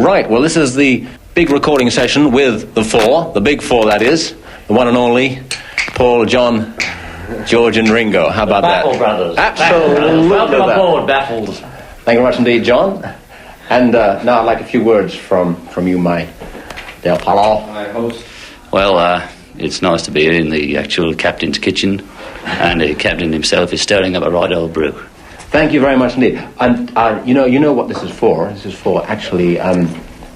Right, well, this is the big recording session with the four, the big four, that is, the one and only Paul, John, George and Ringo. How about that? Baffle Brothers. Absolutely. Welcome aboard, Baffles. Thank you very much indeed, John. And now I'd like a few words from you, my dear Paul. My host. Well, it's nice to be in the actual captain's kitchen, and the captain himself is stirring up a right old brew. Thank you very much indeed. And you know what this is for? This is for actually a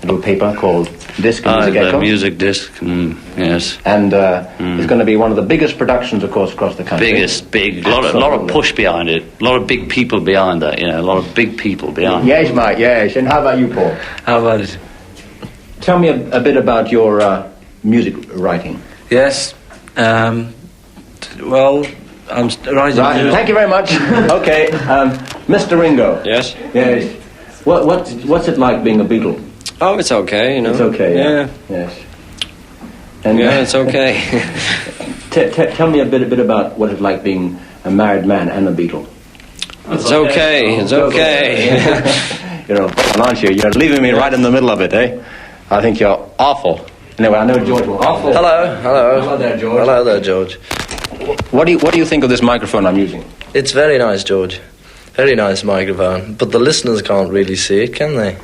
little paper called Disc and Music Echo. The music disc, yes. And it's going to be one of the biggest productions, of course, across the country. Big, a lot of push behind it, a lot of big people behind that, a lot of big people behind it. Yes, mate, yes. And how about you, Paul? How about it? Tell me a bit about your music writing. Yes. Well, I'm writing. Right, thank you very much. Okay, Mr. Ringo. Yes? Yes. What's it like being a Beatle? Oh, it's okay, It's okay, yeah. Yes. And, Yeah, it's okay. Tell me a bit about what it's like being a married man and a Beatle. It's okay, it's okay. Aren't you? You're leaving me right in the middle of it, eh? I think you're awful. Anyway, I know George will. Awful. Hello. Hello there, George. Hello there, George. What do you think of this microphone I'm using? It's very nice, George. Very nice microphone. But the listeners can't really see it, can they?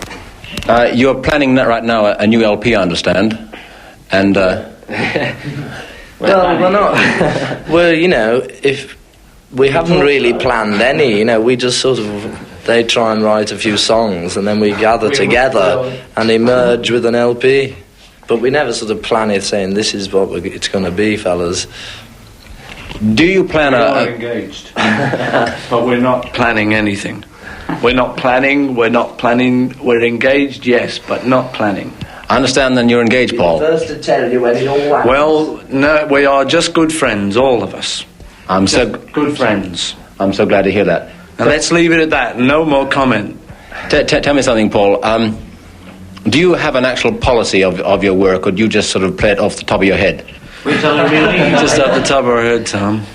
You're planning right now a new LP, I understand. And, Well, we're not. Well, if we haven't really planned any, we just sort of, they try and write a few songs and then we gather together and emerge with an LP. But we never sort of plan it saying, this is what it's going to be, fellas. do you plan We're engaged, but we're not planning anything. We're not planning, we're engaged, yes, but not planning. I understand then you're engaged, Paul. First to tell you when it all happens. Well, no, we are just good friends, all of us. Good friends. I'm so glad to hear that. And let's leave it at that, no more comment. Tell me something, Paul. Do you have an actual policy of your work, or do you just sort of play it off the top of your head? Just off the top of our head, Tom.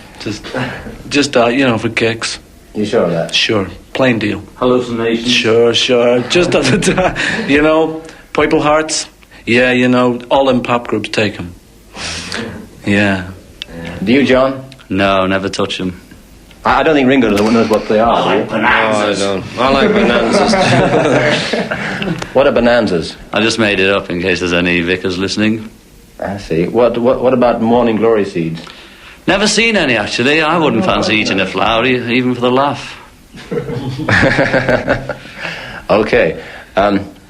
Just for kicks. You sure of that? Sure, plain deal. Hallucinations. Sure. Just at the time, Purple Hearts. Yeah, all them pop groups take them. Yeah. Do you, John? No, never touch them. I don't think Ringo knows what they are. I don't. I like bonanzas. What are bonanzas? I just made it up in case there's any vicars listening. I see. What about morning glory seeds? Never seen any, actually. I wouldn't fancy eating a flower, even for the laugh. Okay.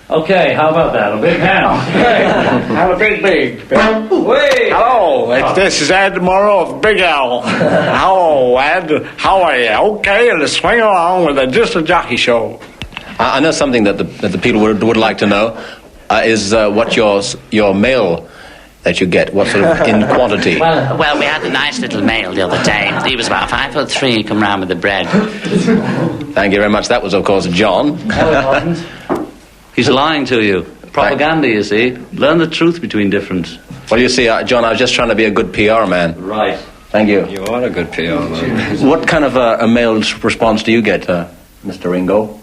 Okay, how about that? A big hand. Have a big. Hello, this is Ed Morrow of Big Al. Hello, Ed. How are you? Okay, let's swing along with the Just a Jockey Show. I know something that the people would like to know is what your mail that you get, what sort of in quantity. Well, we had a nice little mail the other day. He was about 5'3", he come round with the bread. Thank you very much. That was, of course, John. He's lying to you. Propaganda, you see. Learn the truth between different. Well, you see, John, I was just trying to be a good PR man. Right. Thank you. You are a good PR man. What kind of a mail response do you get, Mr. Ringo?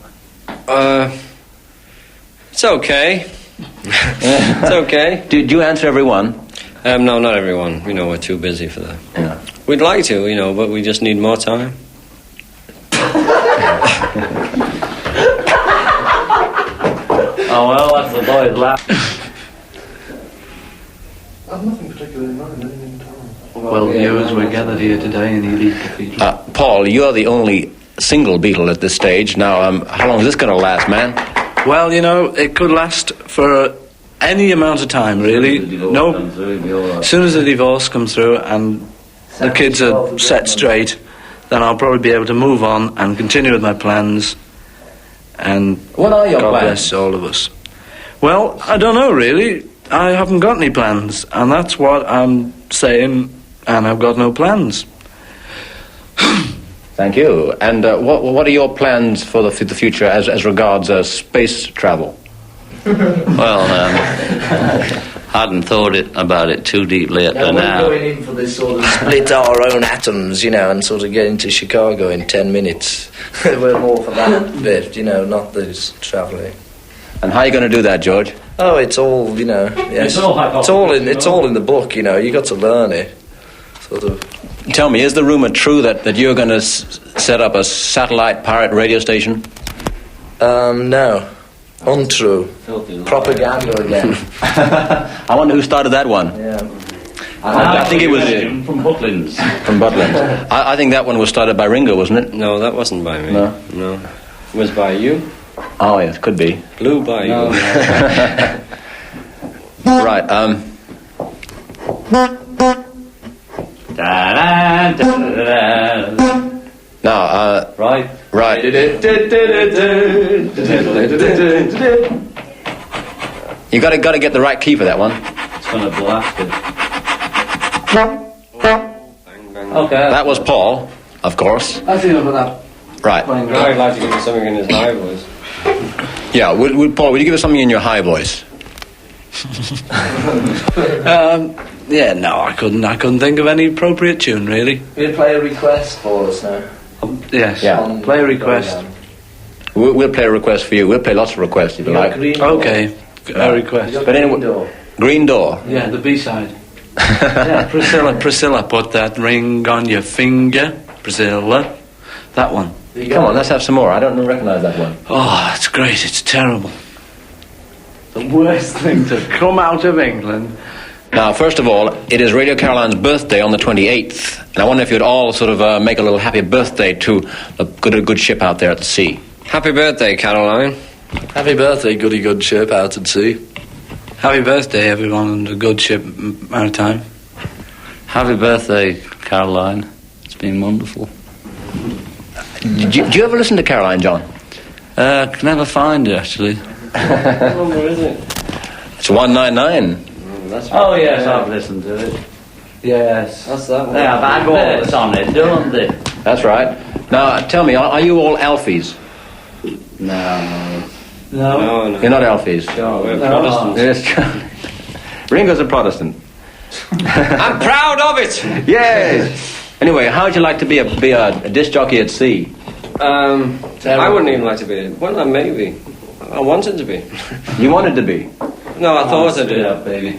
It's okay. It's okay. Do you answer everyone? No, not everyone. We're too busy for that. Yeah. We'd like to, but we just need more time. Oh, well, that's the boy's laugh. I've nothing particular in mind. Well, viewers, we're gathered here today in Ely Cathedral. Paul, you're the only single Beatle at this stage. Now, how long is this going to last, man? Well, it could last for any amount of time, really. As soon as the divorce comes through and the kids are set straight, then I'll probably be able to move on and continue with my plans. And What are your God plans? bless all of us. Well, I don't know, really. I haven't got any plans, and that's what I'm saying, and I've got no plans. Thank you. And what are your plans for the future as regards space travel? Well, hadn't thought about it too deeply up to We're now. going in for this sort of split our own atoms, and sort of getting to Chicago in 10 minutes. We're more for that bit, not this travelling. And how are you going to do that, George? Oh, it's all, you know. Yeah, It's all hypothetical, it's all in the book, you know. You got to learn it. Sort of. Tell me, is the rumor true that you're going to set up a satellite pirate radio station? No. Untrue. Propaganda again. I wonder who started that one. Yeah. I think it was from Butlins. from Butland. I think that one was started by Ringo, wasn't it? No, that wasn't by me. No? No. It was by you. Oh, yes, could be. Blue by you. Right, now, Right. right. You got to get the right key for that one. It's going to blast it. Bang, bang. Okay. That was Paul, of course. That's enough of that. Right. I'd like to give him something in his high voice. Yeah, Paul, would you give us something in your high voice? Yeah, no, I couldn't think of any appropriate tune, really. Will you play a request for us now? Yes. Yeah. Play a request. We'll play a request for you. We'll play lots of requests if you like. Okay. A request. But anyway, Green Door. Yeah, the B-side. Yeah, Priscilla, put that ring on your finger. Priscilla. That one. Come on, let's have some more. I don't recognise that one. Oh, it's great. It's terrible. The worst thing to come out of England. Now, first of all, it is Radio Caroline's birthday on the 28th. And I wonder if you'd all sort of make a little happy birthday to a good ship out there at the sea. Happy birthday, Caroline. Happy birthday, goody good ship out at sea. Happy birthday, everyone on the good ship maritime. Happy birthday, Caroline. It's been wonderful. Do you ever listen to Caroline, John? Can never find it, actually. What number is it? It's 199. That's Oh, yes, I've listened to it. Yes. That's that one. They have adverts on it, don't they? That's right. Now, tell me, are you all Alfies? No. No, no. You're not Alfies. No, we're Protestants. Yes. Ringo's a Protestant. I'm proud of it. Yes. Anyway, how would you like to be a disc jockey at sea? I wouldn't even like to be. Well, maybe. I wanted to be. You wanted to be. No, I thought I did. Yeah, baby.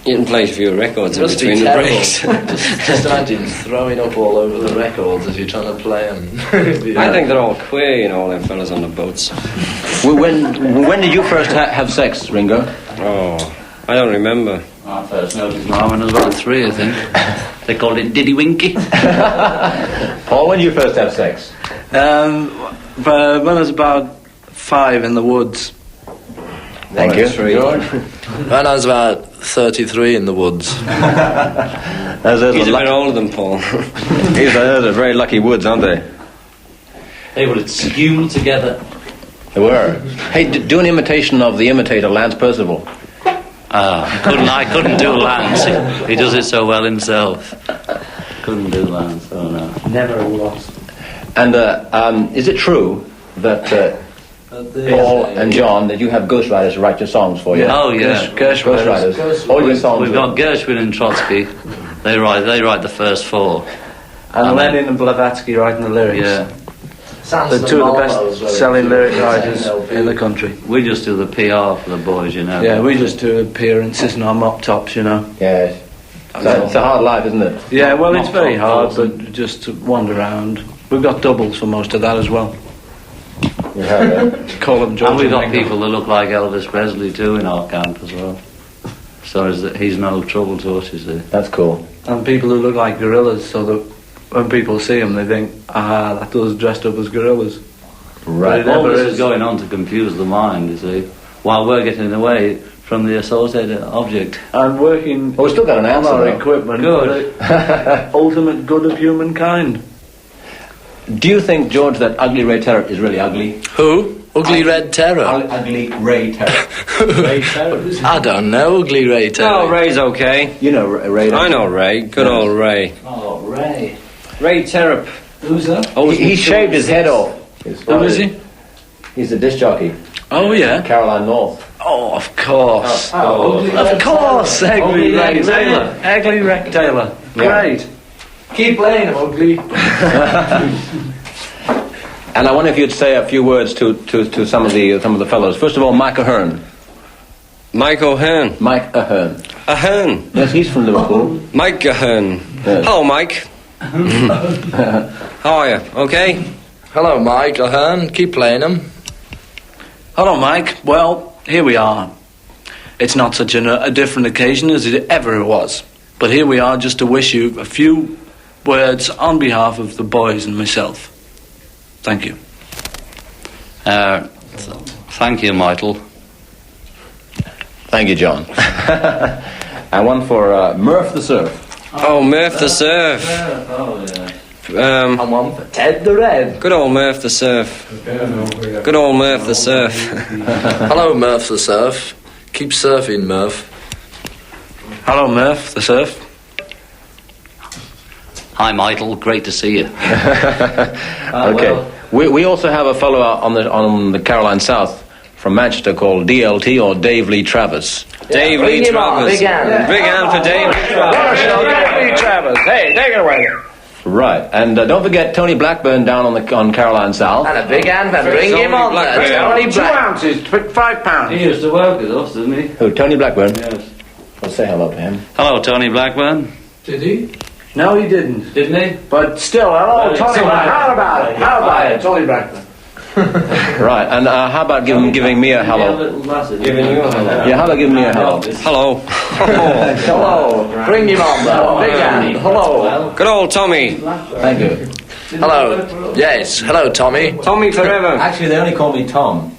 You can play a few records in Must be between the terrible. breaks. just imagine throwing up all over the records as you're trying to play them. I think they're all queer, you know, all them fellas on the boats. When did you first have sex, Ringo? Oh, I don't remember. I first noticed mine when I was about 3, I think. They called it Diddy Winky. Paul, when did you first have sex? But when I was about 5 in the woods. Thank you. George? When I was about 33 in the woods. He's a bit older than Paul. Those are very lucky woods, aren't they? They would have skewned together. They were. Hey, do an imitation of the imitator, Lance Percival. I couldn't do Lance. He does it so well himself. Couldn't do Lance, oh no. Never lost. And is it true that Paul and John, that you have ghostwriters to write your songs for you? Oh yeah, Ghostwriters. All your songs. We've got Gershwin and Trotsky. They write the first 4. And Lenin and Blavatsky writing the lyrics. Yeah. They're 2 of the best selling lyric writers in the country. We just do the PR for the boys, you know. Yeah, we just do appearances in our mop tops, you know. Yes. It's a hard life, isn't it? Yeah, well, it's Mop very top, hard, but just to wander around. We've got doubles for most of that as well. You have, Call them George. And we've got Ringo. people that look like Elvis Presley too in our camp as well. So he's no trouble to us, you see. That's cool. And people who look like gorillas, so that when people see them, they think, that does dressed up as gorillas. Right. But it All never this is. is going on to confuse the mind, you see, while we're getting away from the associated object. And working Well, we still got an on answer, our though. equipment Good. for the ultimate good of humankind. Do you think, George, that Ugly Ray Terror is really ugly? Who? Ugly Red Terror? Ugly Ray Terror. Ray Terror. I don't know, Ugly Ray Terror. Oh, Ray's okay. You know Ray. I know Ray. Good old Ray. Oh, Ray. Ray Terrap. Who's that? He shaved his head off. Who is he? He's a disc jockey. Oh, yeah. Caroline North. Oh, of course. Of course, Ugly Ray Ray Taylor. Ugly Ray Taylor. Yeah. Great. Keep playing him, Ugly. And I wonder if you'd say a few words to some of the fellows. First of all, Mike Ahern. Mike O'Hearn. Mike Ahern. Ahern. Yes, he's from Liverpool. Mike Ahern. Yes. Hello, Mike. How are you? Okay? Hello, Mike Ahern. Keep playing them. Hello, Mike. Well, here we are. It's not such a different occasion as it ever was. But here we are just to wish you a few words on behalf of the boys and myself. Thank you. Thank you, Michael. Thank you, John. And one for Murph the Surf. Oh, Murph the Surf. And one for Ted the Red. Good old Murph the Surf. Good old Murph the Surf. Hello, Murph the Surf. Keep surfing, Murph. Hello, Murph the Surf. Hi, Michael. Great to see you. Okay. We also have a fellow on the Caroline South from Manchester called DLT, or Dave Lee Travis. Dave Lee Travis. Big hand. Big hand for Dave Lee Travis. Dave Lee Travis. Hey, take it away. Right, and don't forget Tony Blackburn down on Caroline South. And a big hand, and bring him on there. Tony Black. ounces, £5. He used to work with us, didn't he? Who, Tony Blackburn? Yes. Well, say hello to him. Hello, Tony Blackburn. Did he? No, he didn't. Didn't he? But still, hello, Tony Blackburn. How about it? How about it, Tony Blackburn? Right, and how about giving me a hello? Giving you a hello. Yeah, how about giving me a hello? Hello. Hello. Bring him on there. Big hand. Hello. Good old Tommy. Thank you. Hello. Yes. Hello, Tommy. Tommy forever. Actually, they only call me Tom.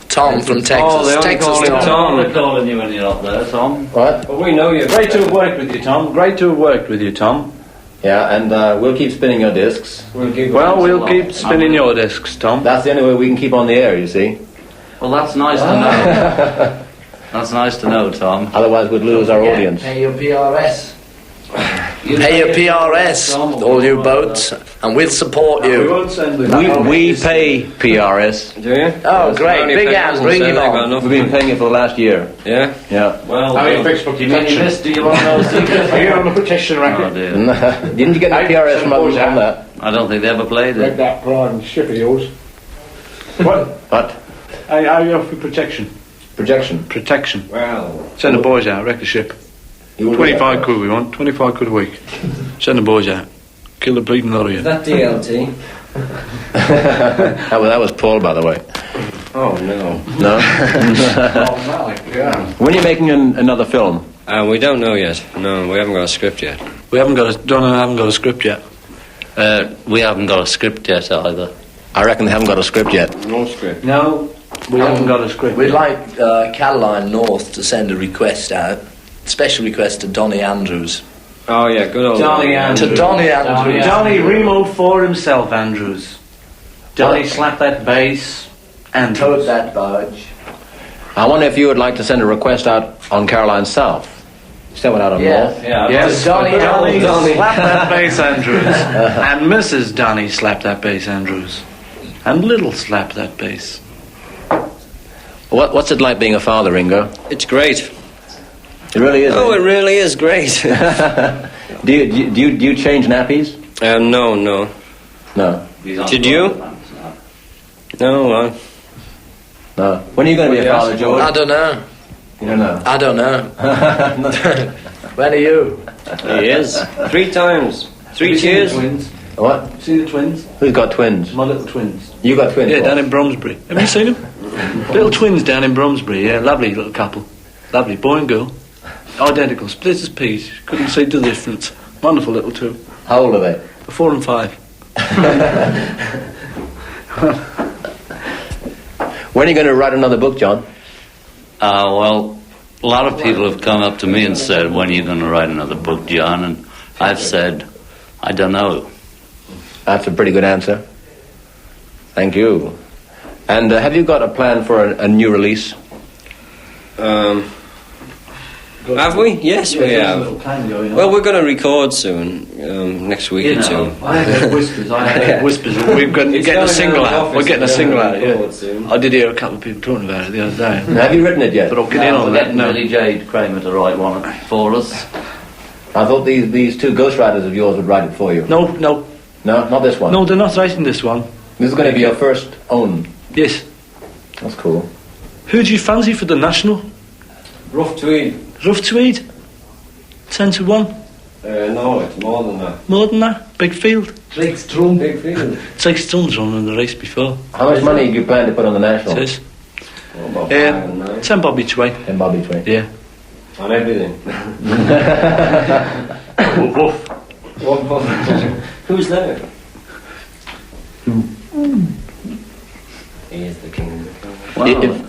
Tom from Texas. Oh, they only Texas call him Tom. Tom. We're calling you when you're up there, Tom. What? But we know you. Great to have worked with you, Tom. Great to have worked with you, Tom. Yeah, and we'll keep spinning your discs. We'll keep keep spinning your discs, Tom. That's the only way we can keep on the air, you see. Well, that's nice to know. That's nice to know, Tom. Otherwise, we'd lose our audience. Pay your PRS. Pay your PRS, all you boats, and we'll support We you. won't send them. We pay PRS. Do you? Oh, great. Big hand. Bring him on. We've been paying it for the last year. Yeah? Yeah. Well, How many fixed for do you mean protection? this? Do you want to know secrets? Are you on the protection Oh, record? dear. Didn't you get the PRS from others on that? I don't think they ever played it. that pride and ship of yours. What? What? Are you off for protection? Projection. Protection. Well. Send the boys out, wreck the ship. You will do that. 25 quid we want, 25 quid a week. Send the boys out. Kill the bleeding lot of you. That DLT. That was Paul, by the way. Oh, no. No? When are you making another film? We don't know yet. No, we haven't got a script yet. We haven't got a script yet. We haven't got a script yet either. I reckon they haven't got a script yet. No script. No, we haven't got a script. We'd like Caroline North to send a request out. Special request to Donny Andrews. Oh, yeah, good old Donny Andrews. To Donny Andrews. Johnny remote for himself, Andrews. Johnny slap that bass, Andrews. Toad that barge. I wonder if you would like to send a request out on Caroline South. Instead of out on North. Yeah. Yes, Donny Donny Andrews. slap that bass, Andrews. And Mrs. Donny slap that bass, Andrews. And Little slap that bass. What's it like being a father, Ringo? It's great. It really is. Oh, it really is great. Do you change nappies? No. No. Did you? No. No. When are you going to be a father, George? I don't know. You don't know. I don't know. When are you? He is. 3 times. 3 cheers. Twins. What? See the twins? Who's got twins? My little twins. You got twins? Yeah, Paul? down in Bromsbury. Have you seen them? Little twins down in Bromsbury, yeah. Lovely little couple. Lovely, boy and girl. Identical, split as peas. Couldn't see the difference. Wonderful little two. How old are they? 4 and 5. When are you going to write another book, John? Well, a lot of people have come up to me and said, when are you going to write another book, John? And I've said, I don't know. That's a pretty good answer. Thank you. And have you got a plan for a new release? Have we? Yes, we have. Well, we're going to record soon, next week or two. I heard whispers. We're getting a single out. We're getting a single out, yeah. I did hear a couple of people talking about it the other day. Have you written it yet? But I'll get in on We're that getting now. Billy Jade Kramer to write one for us. I thought these two ghostwriters of yours would write it for you. No, No, not this one. no, they're not writing this one. This is going to be your first own. Yes. That's cool. Who do you fancy for the national? Rough tweed. Rough tweed? 10 to 1? No, it's more than that. More than that? Big field? Big field. Drake's Strum's run in the race before. How much money do you plan to put on the national? It is. About 5 and 9. 10 bob each way. 10 bob each way. Yeah. On everything. Who's there? He is the king of the country.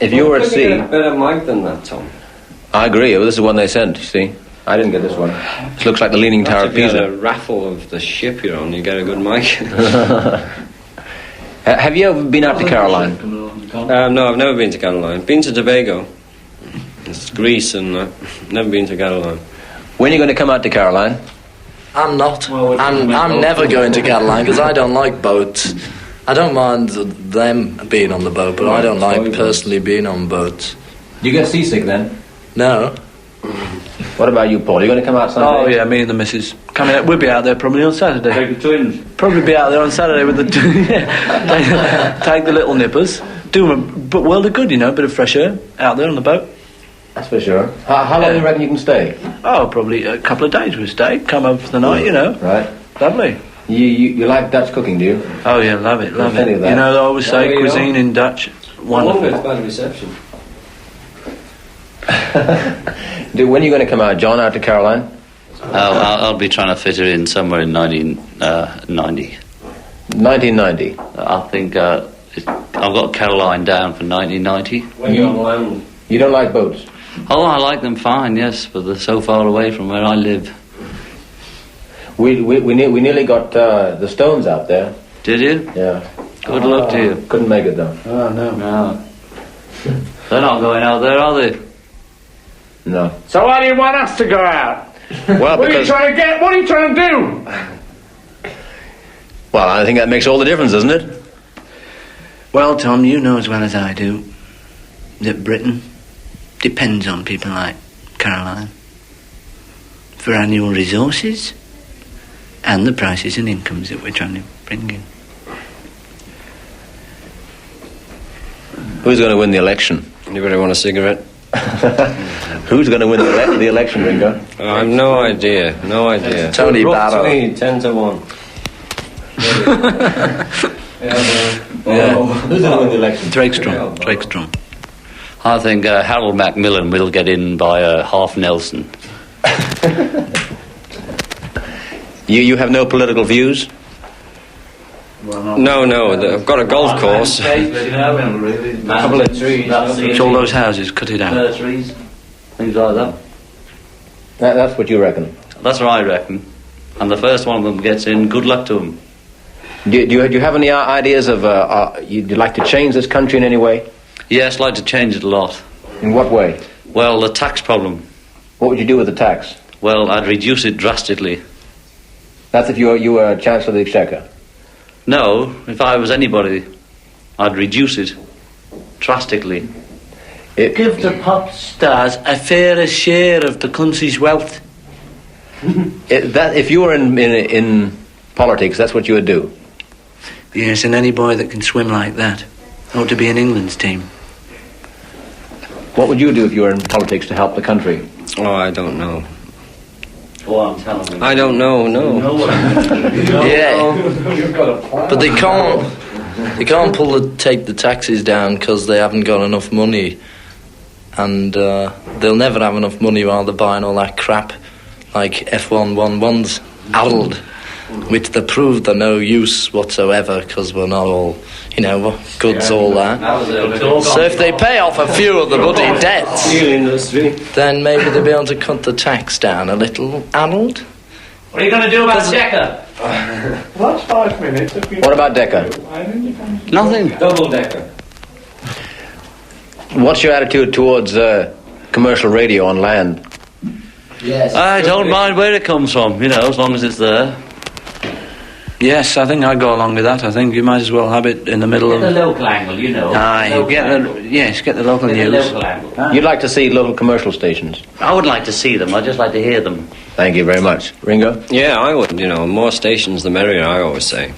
If you were at sea... You get a better mic than that, Tom. I agree. Well, this is one they sent, you see. I didn't get this one. This looks like the Leaning Tower of If you get Pisa. a raffle of the ship you're on, you get a good mic. Have you ever been out to Caroline? No, I've never been to Caroline. Been to Tobago. It's Greece, and never been to Caroline. When are you going to come out to Caroline? I'm not. I'm never going to Caroline because I don't like boats. I don't mind them being on the boat, but I don't like personally being on boats. Do you get seasick then? No. What about you, Paul? Are you going to come out Sunday? Oh, yeah, me and the missus. Coming out, we'll be out there probably on Saturday. Take the twins. Probably be out there on Saturday with the... take the little nippers. Do them a world of good, you know, a bit of fresh air out there on the boat. That's for sure. How long do you reckon you can stay? Oh, probably a couple of days we'll stay. Come over for the night, you know. Right. Lovely. You like Dutch cooking, do you? Oh, yeah, love it. Plenty of that. You know, they always say you cuisine in Dutch. I wonder Wonderful. if it's bad reception. When are you going to come out, John, out to Caroline? I'll be trying to fit her in somewhere in 1990. 1990. I think I've got Caroline down for 1990. When you're on land. You don't like boats? Oh, I like them fine, yes, but they're so far away from where I live. We nearly got the Stones out there. Did you? Yeah. Good luck to you. Couldn't make it though. Oh, no. No. They're not going out there, are they? No. So why do you want us to go out? Well, What are you because trying to get? What are you trying to do? well, I think that makes all the difference, doesn't it? Well, Tom, you know as well as I do that Britain depends on people like Caroline for annual resources and the prices and incomes that we're trying to bring in. Who's going to win the election? Anybody want a cigarette? Who's going to win the election, Ringo? I have no idea. No idea. Tony Rough Barrow. tweed, 10 to 1. Yeah. Who's going to win the election? Drake's drum. I think Harold Macmillan will get in by half Nelson. You have no political views? No, I've got a golf course. A couple of trees. It's all those houses, cut it out. Trees, things like that. That's what you reckon. That's what I reckon. And the first one of them gets in, good luck to them. Do you have any ideas of you'd like to change this country in any way? Yes, I'd like to change it a lot. In what way? Well, the tax problem. What would you do with the tax? Well, I'd reduce it drastically. That's if you were Chancellor of the Exchequer. No, if I was anybody, I'd reduce it drastically. Give the pop stars a fairer share of the country's wealth. That if you were in politics, that's what you would do. Yes, and any boy that can swim like that ought to be in England's team. What would you do if you were in politics to help the country? Oh, I don't know. Oh, I'm telling you. I don't know, no. Yeah. But they can't take the taxes down because they haven't got enough money, and they'll never have enough money while they're buying all that crap like F111s addled, which they proved they're no use whatsoever because we're not all, goods, all that. So if they pay off a few of the bloody debts, then maybe they'll be able to cut the tax down a little, addled. What are you going to do about Decker? That's 5 minutes. What about Decca? Nothing. Double decker. What's your attitude towards commercial radio on land? Yes. I don't mind where it comes from, as long as it's there. Yes, I think I'd go along with that. I think you might as well have it in the middle Get the of... local angle, Aye, get the local Get the news. local angle. You'd like to see local commercial stations? I would like to see them. I'd just like to hear them. Thank you very much. Ringo? Yeah, I would, more stations the merrier, I always say.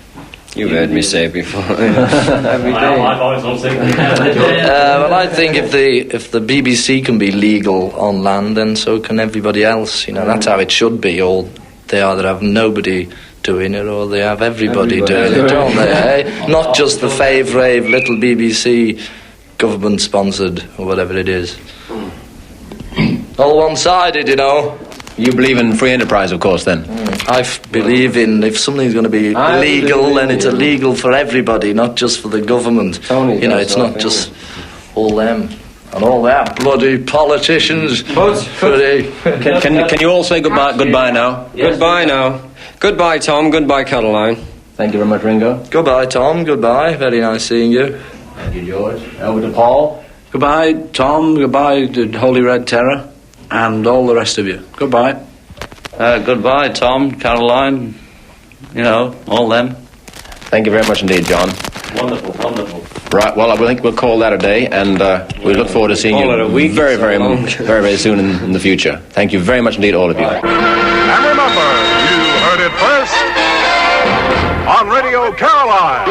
You've heard me say it before. Every day. I've always thought Well, I think if the BBC can be legal on land, then so can everybody else. You know, that's how it should be. Or they either have nobody doing it, or they have everybody doing it, don't they? Eh? Not just the fave-rave little BBC government-sponsored or whatever it is. All one-sided, you know. You believe in free enterprise, of course, then? I believe in if something's going to be illegal, then it's illegal for everybody, not just for the government. You know, it's not just all them and all that bloody politicians. Can you all say goodbye now? Yes. Goodbye now. Goodbye, Tom. Goodbye, Caroline. Thank you very much, Ringo. Goodbye, Tom. Goodbye. Very nice seeing you. Thank you, George. Over to Paul. Goodbye, Tom. Goodbye, the Holy Red Terror, and all the rest of you. Goodbye. Goodbye, Tom, Caroline, you know, all them. Thank you very much indeed, John. Wonderful, wonderful. Right, well, I think we'll call that a day, and we look forward to seeing Call it a week, you very, very, so very, very soon in the future. Thank you very much indeed, all of you. And remember, you heard it first on Radio Caroline.